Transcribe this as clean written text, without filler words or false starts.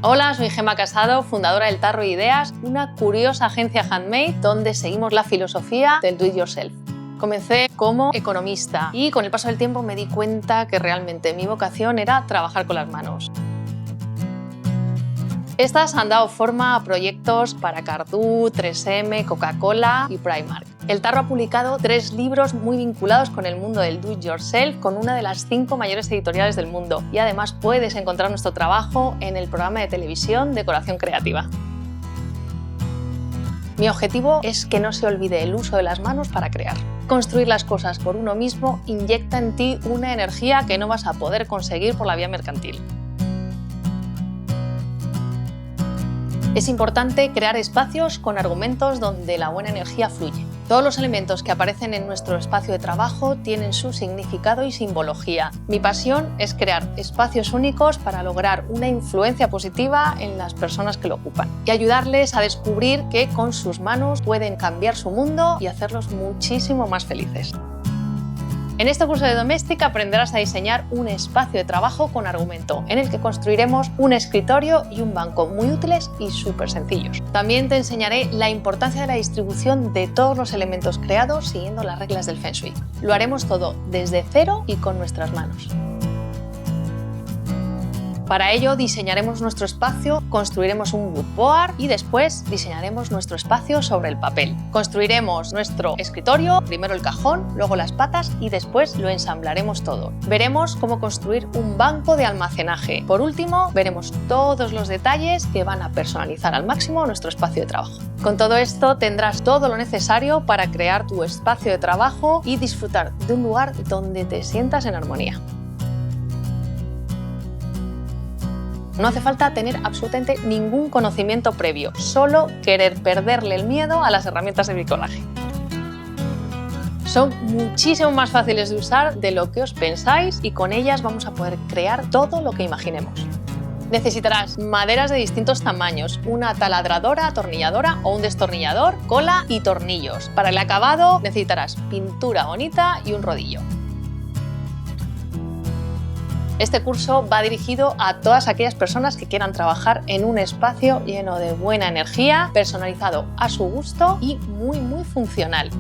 Hola, soy Gemma Casado, fundadora del Tarro Ideas, una curiosa agencia handmade donde seguimos la filosofía del do it yourself. Comencé como economista y con el paso del tiempo me di cuenta que realmente mi vocación era trabajar con las manos. Estas han dado forma a proyectos para Cardú, 3M, Coca-Cola y Primark. El Tarro ha publicado 3 libros muy vinculados con el mundo del do-it-yourself con una de las 5 mayores editoriales del mundo y además puedes encontrar nuestro trabajo en el programa de televisión Decoración Creativa. Mi objetivo es que no se olvide el uso de las manos para crear. Construir las cosas por uno mismo inyecta en ti una energía que no vas a poder conseguir por la vía mercantil. Es importante crear espacios con argumentos donde la buena energía fluye. Todos los elementos que aparecen en nuestro espacio de trabajo tienen su significado y simbología. Mi pasión es crear espacios únicos para lograr una influencia positiva en las personas que lo ocupan y ayudarles a descubrir que con sus manos pueden cambiar su mundo y hacerlos muchísimo más felices. En este curso de Doméstica aprenderás a diseñar un espacio de trabajo con argumento, en el que construiremos un escritorio y un banco muy útiles y súper sencillos. También te enseñaré la importancia de la distribución de todos los elementos creados siguiendo las reglas del Feng Shui. Lo haremos todo desde cero y con nuestras manos. Para ello diseñaremos nuestro espacio, construiremos un wood board y después diseñaremos nuestro espacio sobre el papel. Construiremos nuestro escritorio, primero el cajón, luego las patas y después lo ensamblaremos todo. Veremos cómo construir un banco de almacenaje. Por último, veremos todos los detalles que van a personalizar al máximo nuestro espacio de trabajo. Con todo esto tendrás todo lo necesario para crear tu espacio de trabajo y disfrutar de un lugar donde te sientas en armonía. No hace falta tener absolutamente ningún conocimiento previo, solo querer perderle el miedo a las herramientas de bricolaje. Son muchísimo más fáciles de usar de lo que os pensáis y con ellas vamos a poder crear todo lo que imaginemos. Necesitarás maderas de distintos tamaños, una taladradora, atornilladora o un destornillador, cola y tornillos. Para el acabado necesitarás pintura bonita y un rodillo. Este curso va dirigido a todas aquellas personas que quieran trabajar en un espacio lleno de buena energía, personalizado a su gusto y muy funcional.